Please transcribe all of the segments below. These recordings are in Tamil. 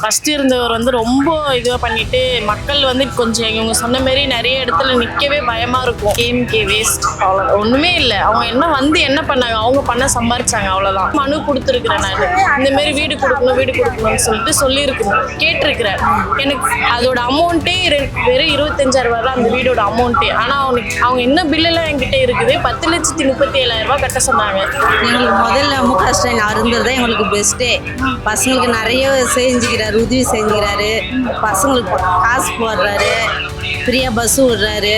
ஃபர்ஸ்ட் இருந்தவர் வந்து ரொம்ப இதுவாக பண்ணிட்டு மக்கள் வந்து கொஞ்சம் இவங்க சொன்ன மாதிரி நிறைய இடத்துல நிற்கவே பயமா இருக்கும். கேம்கே வேஸ்ட், அவ்வளோ ஒண்ணுமே இல்லை. அவங்க என்ன பண்ணாங்க, அவங்க பண்ண சம்பாரிச்சாங்க, அவ்வளோதான். மனு கொடுத்துருக்குறேன் நான், இந்த மாதிரி வீடு கொடுக்கணும்னு சொல்லிட்டு சொல்லியிருக்கிறேன், கேட்டிருக்கிறேன். எனக்கு அதோட அமௌண்ட்டே வெறும் 25,000 தான் அந்த வீடோட அமௌண்ட்டே. ஆனால் அவங்க என்ன பில்லுலாம் என்கிட்ட இருக்குது, 10,37,000 கட்ட சொன்னாங்க. எங்களுக்கு முதல்ல முக ஸ்டாலின் இருந்தது எங்களுக்கு பெஸ்ட்டே. பசங்களுக்கு நிறைய செஞ்சுக்கிறாரு, உதவி செஞ்சுக்கிறாரு, பசங்களுக்கு காசு போடுறாரு, ஃப்ரீயாக பஸ்ஸு விடுறாரு.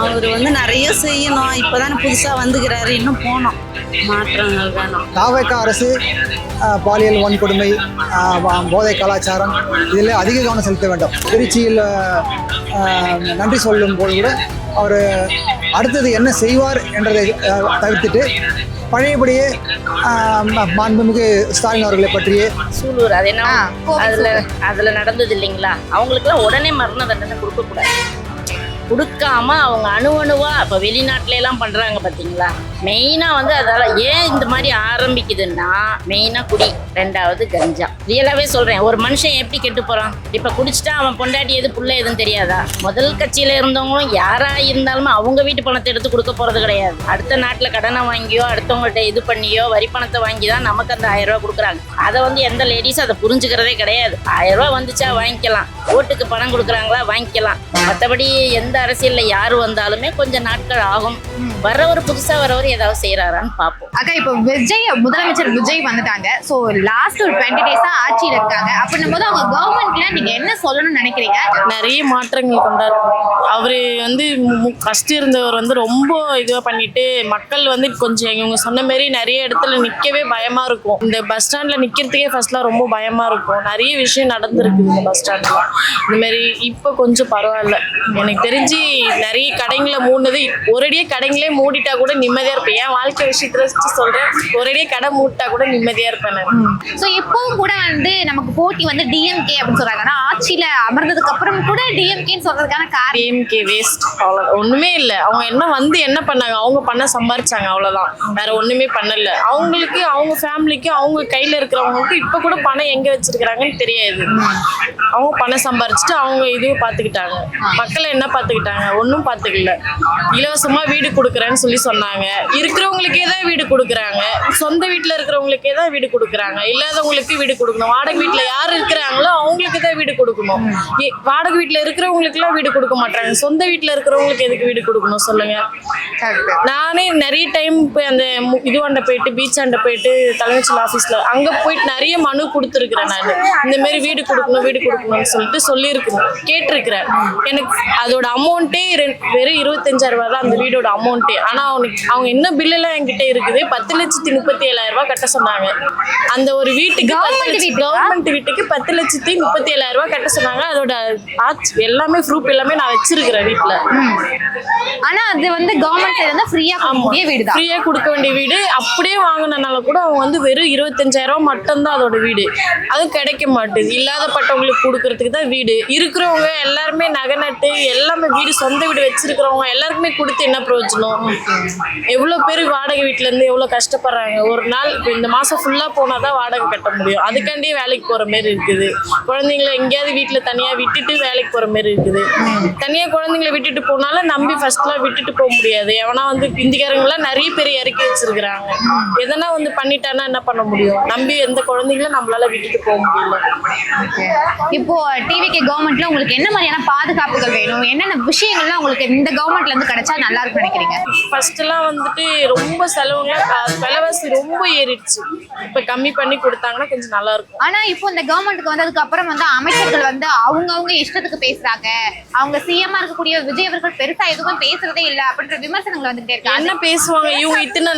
அவர் வந்து நிறைய செய்யணும். இப்போதானே புதுசாக வந்துக்கிறாரு, இன்னும் போனோம், மாற்றங்கள் வேணும். தாவேக்கா அரசு பாலியல் வன்கொடுமை, போதை கலாச்சாரம் இதில் அதிக கவனம் செலுத்த வேண்டும். திருச்சியில் நன்றி சொல்லும் போது கூட அவர் அடுத்தது என்ன செய்வார் என்றதை தவிர்த்துட்டு பழையபடியே மாண்புமிகு ஸ்டாலின் அவர்களை பற்றியே சூலூர் அது என்ன அதுல நடந்தது இல்லைங்களா, அவங்களுக்குலாம் உடனே மரண தண்டனை கொடுக்கக்கூடாது. கொடுக்காம அவங்க அணுவா இப்போ வெளிநாட்டுல எல்லாம் பண்றாங்க பார்த்தீங்களா. மெயினா வந்து அதால ஏன் இந்த மாதிரி ஆரம்பிக்குதுன்னா, மெயினா குடி, ரெண்டாவது கஞ்சா. ரியலாவே சொல்றேன், ஒரு மனுஷன் எப்படி கெட்டு போறான். இப்ப குடிச்சிட்டா அவன் பொண்டாட்டி எது புள்ள எதுவும் தெரியாதா. முதல் கட்சியில இருந்தவங்களும் யாரா இருந்தாலுமே அவங்க வீட்டு பணத்தை எடுத்து கொடுக்க போறது கிடையாது. அடுத்த நாட்டுல கடனை வாங்கியோ அடுத்தவங்கள்ட்ட இது பண்ணியோ வரி பணத்தை வாங்கி தான் நமக்கு அந்த 1000 ரூபாய் கொடுக்குறாங்க. அதை வந்து எந்த லேடிஸும் அதை புரிஞ்சுக்கிறதே கிடையாது. 1000 ரூபாய் வந்துச்சா வாங்கிக்கலாம், ஓட்டுக்கு பணம் கொடுக்குறாங்களா வாங்கிக்கலாம். மற்றபடி எந்த அரசியல்ல யாரு வந்தாலுமே கொஞ்சம் நாட்கள் ஆகும். புதுசா வரவர் ஏதாவது செய்யறாரான்னு பார்ப்போம். அக்கா, இப்போ முதலமைச்சர் விஜய் வந்துட்டாங்க. ஸோ லாஸ்ட் ஒரு 20 டேஸா ஆட்சியில் இருக்காங்க. அப்படின்னும் போது அவங்க கவர்மெண்ட்ல நீங்க என்ன சொல்லணும்னு நினைக்கிறீங்க? நிறைய மாற்றங்கள் கொண்டாரு. அவரு வந்து ஃபர்ஸ்ட் இருந்தவர் வந்து ரொம்ப இதுவாக பண்ணிட்டு மக்கள் வந்து கொஞ்சம் இவங்க சொன்ன மாதிரி நிறைய இடத்துல நிற்கவே பயமா இருக்கும். இந்த பஸ் ஸ்டாண்ட்ல நிற்கிறதுக்கே ஃபர்ஸ்ட்லாம் ரொம்ப பயமா இருக்கும். நிறைய விஷயம் நடந்திருக்குது இந்த பஸ் ஸ்டாண்ட்ல. இந்த மாதிரி இப்போ கொஞ்சம் பரவாயில்ல. எனக்கு தெரிஞ்சு நிறைய கடைங்களை மூடுனது, ஒரேடியே கடைங்களே மூடிட்டா கூட நிம்மதியா இருப்பேன். என் வாழ்க்கை விஷயத்துல சொல்றேன், ஒரேடியே கடை மூட்டா கூட நிம்மதியா இருப்பேன். ஸோ எப்பவும் கூட வந்து நமக்கு போட்டி வந்து டிஎம்கே அப்படின்னு சொல்றாங்க. ஆனா ஆட்சியில அமர்ந்ததுக்கு அப்புறம் கூட டிஎம்கேன்னு சொல்றதுக்கான காரணம் கேம்கே வேஸ்ட், அவ்வளோ ஒண்ணுமே இல்லை. அவங்க என்ன பண்ணாங்க, அவங்க பண்ண சம்பாரிச்சாங்க, அவ்வளோதான். வேற ஒண்ணுமே பண்ணல. அவங்களுக்கு அவங்க ஃபேமிலிக்கு அவங்க கையில இருக்கிறவங்களுக்கு இப்ப கூட பணம் எங்க வச்சிருக்கிறாங்கன்னு தெரியாது. அவங்க பணம் சம்பாரிச்சுட்டு அவங்க இதுவும் பார்த்துக்கிட்டாங்க. மக்களை என்ன பார்த்துக்கிட்டாங்க, ஒன்றும் பார்த்துக்கல. இலவசமா வீடு கொடுக்குறேன்னு சொல்லி சொன்னாங்க. இருக்கிறவங்களுக்கே தான் வீடு கொடுக்குறாங்க, சொந்த வீட்டில் இருக்கிறவங்களுக்கே தான் வீடு கொடுக்குறாங்க. இல்லாதவங்களுக்கு வீடு கொடுக்கணும். வாடகை வீட்டில் யார் இருக்கிறாங்களோ அவங்களுக்கு தான் வீடு கொடுக்கணும். வாடகை வீட்டில் இருக்கிறவங்களுக்குலாம் வீடு கொடுக்க மாட்டாங்க. சொந்த வீட்டில் இருக்கிறவங்களுக்கு எதுக்கு வீடு கொடுக்கணும் சொல்லுங்க. நானே நிறைய டைம் போய் அந்த இதுவாண்ட போயிட்டு பீச்சாண்ட போயிட்டு தலைமைச்சல் ஆஃபீஸில் அங்கே போயிட்டு நிறைய மனு கொடுத்துருக்குறேன். நான் இந்த மாதிரி வீடு கொடுக்கணும்னு சொல்லிட்டு சொல்லியிருக்கிறேன், கேட்டிருக்கிறேன். எனக்கு அதோட அமௌண்ட்டே வெறும் 25,000 தான் அந்த வீடோட அமௌண்ட்டே. ஆனால் அவங்க என்ன பில்லுலாம் என்கிட்ட இருக்குது, 10,37,000 கட்ட சொன்னாங்க. அந்த ஒரு வீட்டுக்கு கவர்மெண்ட் வீட்டுக்கு 10,37,000 கட்ட சொன்னாங்க. அதோட எல்லாமே ப்ரூஃப் எல்லாமே நான் வச்சிருக்கிறேன் வீட்டில். ஆனா அது வந்து கவர்மெண்ட் சைடுல ஃப்ரீயா கொடுக்க வேண்டிய வீடு. அப்படியே வாங்கினால கூட அவங்க வந்து வெறும் 25,000 மட்டும்தான் அதோட வீடு. அதுவும் கிடைக்க மாட்டேது. இல்லாதப்பட்டவங்களுக்கு கொடுக்கறதுக்கு தான் வீடு. இருக்கிறவங்க எல்லாருமே நகை நட்டு எல்லாமே வீடு, சொந்த வீடு வச்சிருக்கிறவங்க எல்லாருக்குமே கொடுத்து என்ன பிரயோஜனம். எவ்வளோ பேர் வாடகை வீட்டுல இருந்து எவ்வளோ கஷ்டப்படுறாங்க. ஒரு நாள் இப்போ இந்த மாசம் ஃபுல்லா போனாதான் வாடகை கட்ட முடியும். அதுக்காண்டியே வேலைக்கு போற மாதிரி இருக்குது. குழந்தைங்களை எங்கேயாவது வீட்டுல தனியா விட்டுட்டு வேலைக்கு போற மாதிரி இருக்குது. தனியா குழந்தைங்களை விட்டுட்டு போனாலும் நம்பி ஃபர்ஸ்ட்லாம் விட்டுட்டு போக முடியாது. எவனா வந்து இந்திக்காரங்களாம் நிறைய பேர் இறக்கி வச்சிருக்கிறாங்க. எதனா வந்து பண்ணிட்டானா என்ன பண்ண முடியும். நம்பி எந்த குழந்தைங்களும் நம்மளால விட்டுட்டு போக முடியல. இப்போ டிவிகே கவர்மெண்ட்ல உங்களுக்கு என்ன மாதிரியான பாதுகாப்புகள் வேணும், என்னென்ன விஷயங்கள்லாம் உங்களுக்கு இந்த கவர்மெண்ட்ல இருந்து கிடைச்சா நல்லா இருக்கும்னு நினைக்கிறீங்க? ஃபர்ஸ்ட் எல்லாம் வந்துட்டு ரொம்ப விலைவாசி ரொம்ப ஏறிடுச்சு. இப்ப கம்மி பண்ணி கொடுத்தாங்கன்னா கொஞ்சம் நல்லா இருக்கும். ஆனா இப்போ இந்த கவர்மெண்ட்டுக்கு வந்ததுக்கு அப்புறம் வந்து அமைச்சர்கள் வந்து அவங்க இஷ்டத்துக்கு பேசுறாங்க. அவங்க சிஎம்மா இருக்கக்கூடிய விஜய் அவர்கள் பெருசா எதுவுமே பேசுறதே இல்ல அப்படின்ற விமர்சனங்கள் வந்துட்டே இருக்கு. என்ன பேசுவாங்க இவங்க? இத்தனை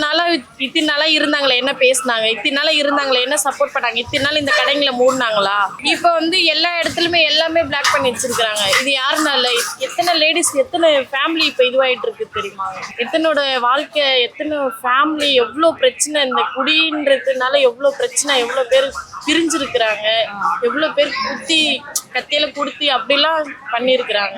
நாளா இருந்தாங்களே, என்ன பேசினாங்க? இத்தனை நாளா இருந்தாங்களே, என்ன சப்போர்ட் பண்ணாங்க? இத்தனை நாள் இந்த கடைங்களை மூடினாங்களா? இப்ப வந்து எல்லா இடத்துலயுமே எல்லாமே பிளாக் பண்ணி வச்சிருக்காங்க. இது யாருனால? எத்தனை லேடிஸ், எத்தனை ஃபேமிலி இப்ப இதுவாயிட்டு இருக்கு தெரியுமா? எத்தனோட வாழ்க்கை, எத்தனை ஃபேமிலி, எவ்வளவு பிரச்சனை. இந்த குடின்றதுனால எவ்வளவு பிரச்சனை, எவ்வளவு பேர் பிரிஞ்சிருக்கிறாங்க, எவ்வளவு பேர் குத்தி கத்தியில குடுத்தி அப்படிலாம் பண்ணியிருக்கிறாங்க.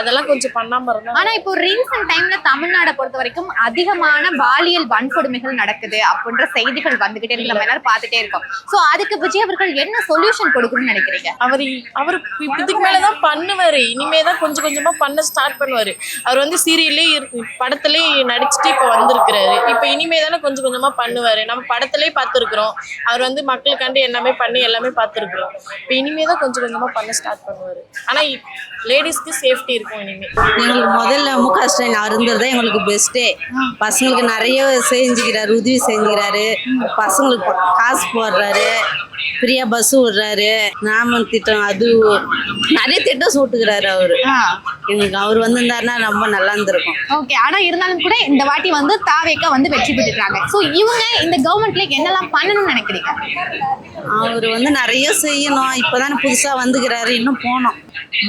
அதெல்லாம் கொஞ்சம் பண்ணாம இருந்தா. ஆனா இப்போ ரீசெண்ட் டைம்ல தமிழ்நாடை பொறுத்த வரைக்கும் அதிகமான பாலியல் வன்கொடுமைகள் நடக்குது அப்படின்ற செய்திகள் வந்துகிட்டே இருக்கு, நம்ம எல்லாரும் பார்த்துட்டே இருக்கோம். சோ அதுக்கு விஜய் அவர்கள் என்ன சொல்யூஷன் கொடுக்கணும்னு நினைக்கிறீங்க? அவர் இதுக்கு மேலதான் பண்ணுவாரு. இனிமேதான் கொஞ்சம் கொஞ்சமா பண்ண ஸ்டார்ட் பண்ணுவாரு. அவர் வந்து சீரியல்லே படத்திலே நடிச்சுட்டு இப்ப வந்திருக்கிறாரு. இப்ப இனிமே தானே கொஞ்சம் கொஞ்சமா பண்ணுவாரு. நம்ம படத்திலே பார்த்திருக்கிறோம். அவர் வந்து மக்களுக்காண்டி எல்லாமே பண்ணி எல்லாமே பார்த்திருக்கிறோம். இப்ப இனிமேதான் கொஞ்சம் கொஞ்சமா பண்ண ஸ்டார்ட் பண்ணுவாரு. ஆனா லேடிஸ்க்கு சேஃப்டி இருக்கும் இனிமே. எங்களுக்கு முதல்ல முக ஸ்டாலின் அருந்தது எங்களுக்கு பெஸ்ட்டே. பசங்களுக்கு நிறைய செஞ்சுக்கிறாரு, உதவி செஞ்சுக்கிறாரு, பசங்களுக்கு காசு போடுறாரு, ஃப்ரீயா பஸ் விடுறாரு, நாம திட்டம் அது நிறைய திட்டம் சூட்டுக்கிறாரு அவரு. எங்களுக்கு அவர் வந்திருந்தாருன்னா ரொம்ப நல்லா இருந்திருக்கும். ஓகே, ஆனா இருந்தாலும் கூட இந்த வாட்டி வந்து தாவேக்கா வந்து வெற்றி பெற்றுட்டாங்க. சோ இவங்க இந்த கவர்மெண்ட்ல என்னெல்லாம் பண்ணணும்னு நினைக்கிறீங்க? அவர் வந்து நிறைய செய்யணும். இப்பதானே புதுசா வந்துக்கிறாரு, இன்னும் போனோம்,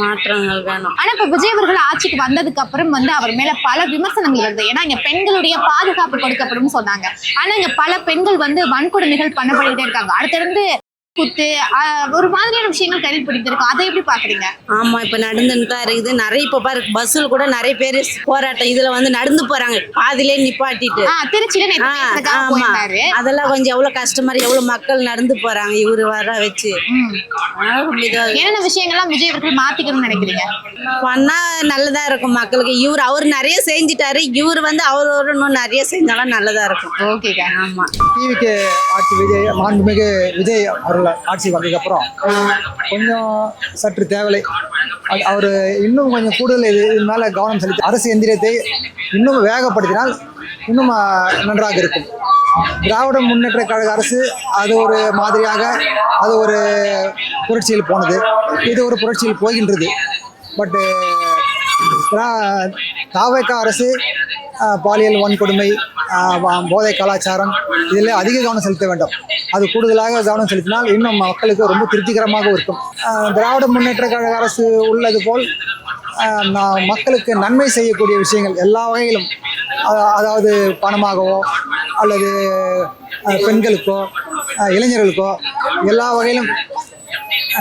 மாற்றங்கள் வேணும். ஆனா இப்ப விஜய் அவர்கள் ஆட்சிக்கு வந்ததுக்கு அப்புறம் வந்து அவர் மேல பல விமர்சனங்கள் வருது. ஏன்னா இங்க பெண்களுடைய பாதுகாப்பு கொடுக்கப்படும் சொன்னாங்க. ஆனா இங்க பல பெண்கள் வந்து வன்கொடுமைகள் பண்ணப்பட்டுட்டே இருக்காங்க. அடுத்திருந்து குத்து ஒரு மாதிரியான விஷயங்கள் கேள்விப்பட்டு இருக்கோம். அதை எப்படி பாக்குறீங்க? ஆமா, இப்ப நடந்துன்னு தான் இருக்குது. நிறைய இப்ப பாரு பஸ்ஸுல கூட நிறைய பேர் போராட்டம் இதுல வந்து நடந்து போறாங்க, பாதிலே நிப்பாட்டிட்டு. திருச்சியில நேத்து பேசுறதுக்காக போயிருந்தாரு. அதெல்லாம் கொஞ்சம் எவ்வளவு கஷ்டமா எவ்வளவு மக்கள் நடந்து போறாங்க இவரு வர வச்சு. என்னென்ன விஷயங்கள்லாம் விஜய் அவர்கள் மாத்திக்கணும்னு நினைக்கிறீங்க? பண்ணா நல்லதா இருக்கும் மக்களுக்கு. அவர் நிறைய செஞ்சுட்டாரு. இவர் வந்து அவர் இன்னும் நிறைய செஞ்சாலும் நல்லதா இருக்கும். ஓகே, ஆமா. டிவிக்கு ஆட்சி விஜய் மாண்புமிகு விஜய் அவர்கள் ஆட்சி வந்ததுக்கப்புறம் கொஞ்சம் சற்று தேவை. அவர் இன்னும் கொஞ்சம் கூடுதல் இது மேலே கவனம் செலுத்தி அரசு எந்திரத்தை இன்னும் வேகப்படுத்தினால் இன்னும் நன்றாக இருக்கும். திராவிட முன்னேற்ற கழக அரசு அது ஒரு மாதிரியாக அது ஒரு புரட்சியில் போனது, இது ஒரு புரட்சியில் போகின்றது. பட்டு தாவேக்கா அரசு பாலியல் வன்கொடுமை, போதை கலாச்சாரம் இதில் அதிக கவனம் செலுத்த வேண்டும். அது கூடுதலாக கவனம் செலுத்தினால் இன்னும் மக்களுக்கு ரொம்ப திருப்திகரமாக இருக்கும். திராவிட முன்னேற்ற கழக அரசு உள்ளது போல் மக்களுக்கு நன்மை செய்யக்கூடிய விஷயங்கள் எல்லா வகையிலும், அதாவது பணமாகவோ அல்லது பெண்களுக்கோ இளைஞர்களுக்கோ எல்லா வகையிலும்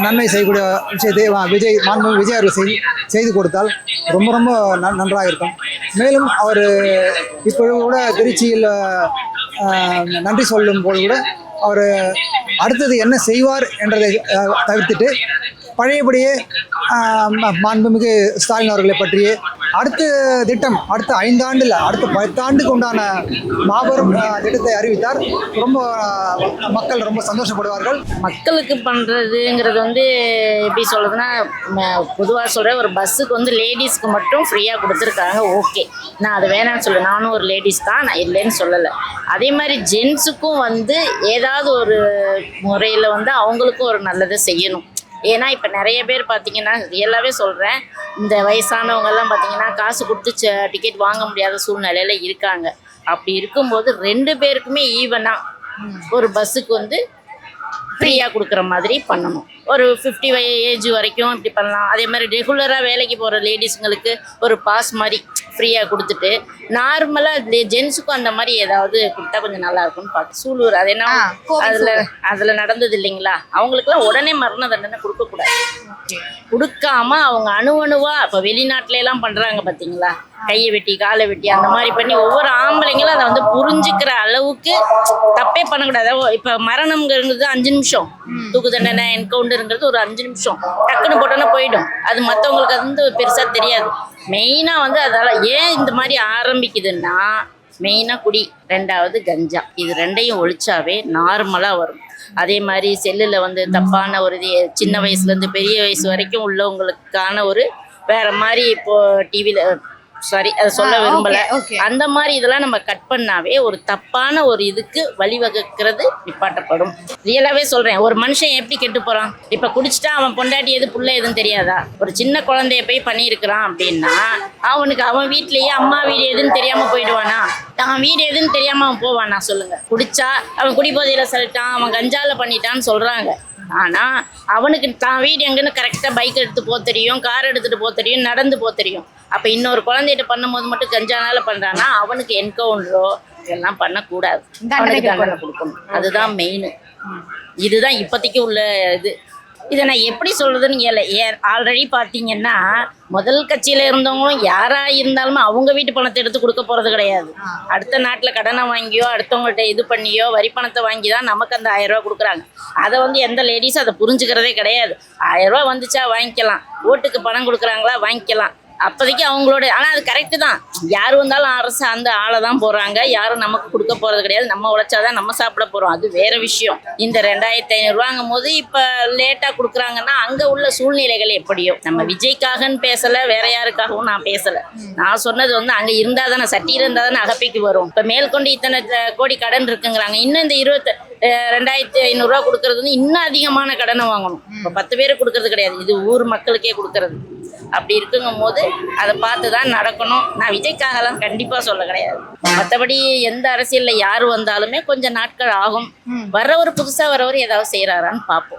நன்மை செய்யக்கூடிய விஷயத்தை விஜய் அவர்கள் செய்து கொடுத்தால் ரொம்ப ரொம்ப நன்றாக இருக்கும். மேலும் அவர் இப்பொழுது கூட திருச்சியில் நன்றி சொல்லும் போது கூட அவர் அடுத்தது என்ன செய்வார் என்றதை தவிர்த்துட்டு பழையபடியே மாண்புமிகு ஸ்டாலின் அவர்களை பற்றியே அடுத்த திட்டம் அடுத்த 5 ஆண்டில் அடுத்த 10 ஆண்டுக்கு உண்டான மாபெரும் திட்டத்தை அறிவித்தார். ரொம்ப மக்கள் ரொம்ப சந்தோஷப்படுவார்கள். மக்களுக்கு பண்ணுறதுங்கிறது வந்து எப்படி சொல்கிறதுன்னா, பொதுவாக சொல்கிறேன், ஒரு பஸ்ஸுக்கு வந்து லேடிஸ்க்கு மட்டும் ஃப்ரீயாக கொடுத்துருக்காங்க. ஓகே, நான் அதை வேணான்னு சொல்ல, நானும் ஒரு லேடிஸ் தான், நான் இல்லைன்னு சொல்லலை. அதே மாதிரி ஜென்ஸுக்கும் வந்து ஏதாவது ஒரு முறையில் வந்து அவங்களுக்கும் ஒரு நல்லதை செய்யணும். ஏன்னா இப்போ நிறைய பேர் பார்த்தீங்கன்னா, ரியலாகவே சொல்கிறேன், இந்த வயசானவங்கெல்லாம் பார்த்தீங்கன்னா காசு கொடுத்து டிக்கெட் வாங்க முடியாத சூழ்நிலையில் இருக்காங்க. அப்படி இருக்கும்போது 2 பேருக்குமே ஈவனாக ஒரு பஸ்ஸுக்கு வந்து ஃப்ரீயாக கொடுக்குற மாதிரி பண்ணணும். ஒரு 50 ஏஜ் வரைக்கும் இப்படி பண்ணலாம். அதே மாதிரி ரெகுலராக வேலைக்கு போகிற லேடிஸுங்களுக்கு ஒரு பாஸ் மாதிரி ஃப்ரீயாக கொடுத்துட்டு, நார்மலாக ஜென்ஸுக்கும் அந்த மாதிரி ஏதாவது கொடுத்தா கொஞ்சம் நல்லா இருக்கும்னு பார்த்து. சூலூர் அது என்ன அதில் நடந்தது இல்லைங்களா, அவங்களுக்குலாம் உடனே மரண தண்டனை கொடுக்கக்கூடாது. கொடுக்காம அவங்க அணுவணுவாக இப்போ வெளிநாட்டிலலாம் பண்ணுறாங்க பார்த்தீங்களா, கையை வெட்டி காலை வெட்டி அந்த மாதிரி பண்ணி ஒவ்வொரு ஆம்பளைங்களும் அதை வந்து புரிஞ்சுக்கிற அளவுக்கு தப்பே பண்ணக்கூடாது. இப்போ மரணம்ங்கிறது 5 நிமிஷம், தூக்கு தண்டனை என்கவுண்டருங்கிறது ஒரு 5 நிமிஷம், டக்குன்னு போட்டோன்னா போயிடும். அது மற்றவங்களுக்கு அது வந்து பெருசாக தெரியாது. மெயினாக வந்து அதால் ஏன் இந்த மாதிரி ஆரம்பிக்குதுன்னா, மெயினாக குடி, 2வது கஞ்சா, இது 2ஐயும் ஒழிச்சாவே நார்மலாக வரும். அதே மாதிரி செல்லில் வந்து தப்பான ஒரு சின்ன வயசுலேருந்து பெரிய வயசு வரைக்கும் உள்ளவங்களுக்கான ஒரு வேற மாதிரி இப்போது டிவியில் அதை சொல்ல விரும்பல. அந்த மாதிரி இதெல்லாம் நம்ம கட் பண்ணாவே ஒரு தப்பான ஒரு இதுக்கு வழிவகுக்கிறது நிப்பாட்டப்படும். ரியலாவே சொல்றேன், ஒரு மனுஷன் எப்படி கெட்டு போறான், இப்ப குடிச்சிட்டா அவன் பொண்டாட்டி எது புள்ள எதுன்னு தெரியாதா? ஒரு சின்ன குழந்தைய போய் பண்ணியிருக்கிறான் அப்படின்னா அவனுக்கு அவன் வீட்லயே அம்மா வீடு எதுன்னு தெரியாம போயிடுவானா? அவன் வீடு எதுன்னு தெரியாம அவன் போவானா சொல்லுங்க? குடிச்சா அவன் குடிபோதையில செலுட்டான், அவன் கஞ்சால பண்ணிட்டான்னு சொல்றாங்க. ஆனால் அவனுக்கு தான் வீடு எங்கன்னு கரெக்டாக பைக் எடுத்து போக தெரியும், கார் எடுத்துகிட்டு போக தெரியும், நடந்து போக தெரியும். அப்போ இன்னொரு குழந்தைகிட்ட பண்ணும்போது மட்டும் கஞ்சானால பண்ணுறான்னா அவனுக்கு என்கவுண்டரோ இதெல்லாம் பண்ணக்கூடாது, அவனுக்கு தண்டனை கொடுக்கணும். அதுதான் மெயின். இதுதான் இப்போதைக்கு உள்ள இது. இதை நான் எப்படி சொல்றதுன்னு ஆல்ரெடி பார்த்தீங்கன்னா முதல் கட்சியில இருந்தவங்களும் யாரா இருந்தாலுமே அவங்க வீட்டு பணத்தை எடுத்து கொடுக்க போறது கிடையாது. அடுத்த நாட்டில் கடனை வாங்கியோ அடுத்தவங்கள்ட்ட இது பண்ணியோ வரி பணத்தை வாங்கி தான் நமக்கு அந்த 1000 ரூபா கொடுக்குறாங்க. அதை வந்து எந்த லேடிஸும் அதை புரிஞ்சுக்கிறதே கிடையாது. 1000 ரூபா வந்துச்சா வாங்கிக்கலாம், ஓட்டுக்கு பணம் கொடுக்குறாங்களா வாங்கிக்கலாம், அப்போதைக்கு அவங்களோட. ஆனால் அது கரெக்டு தான், யார் வந்தாலும் அரசு அந்த ஆளை தான் போடுறாங்க, யாரும் நமக்கு கொடுக்க போகிறது கிடையாது. நம்ம உழைச்சாதான் நம்ம சாப்பிட போகிறோம், அது வேற விஷயம். இந்த 2500 ரூபாங்கும் போது இப்போ லேட்டாக கொடுக்குறாங்கன்னா அங்கே உள்ள சூழ்நிலைகள் எப்படியோ. நம்ம விஜய்க்காகன்னு பேசலை, வேற யாருக்காகவும் நான் பேசலை. நான் சொன்னது வந்து அங்கே இருந்தால் தானே, சட்டியில் இருந்தால் தானே அகப்பைக்கு வரும். இப்போ மேற்கொண்டு இத்தனை கோடி கடன் இருக்குங்கிறாங்க, இன்னும் இந்த 2500 ரூபா கொடுக்கறது வந்து இன்னும் அதிகமான கடனை வாங்கணும். இப்போ 10 பேருக்கு கொடுக்கறது கிடையாது, இது ஊர் மக்களுக்கே கொடுக்கறது. அப்படி இருக்குங்கும் போது அதை பார்த்து தான் நடக்கணும். நான் விஜய்க்காகலாம் கண்டிப்பாக சொல்ல கிடையாது. மற்றபடி எந்த அரசியலில் யார் வந்தாலுமே கொஞ்சம் நாட்கள் ஆகும். வர்றவர் புதுசாக வரவர் ஏதாவது செய்கிறாரான்னு பார்ப்போம்.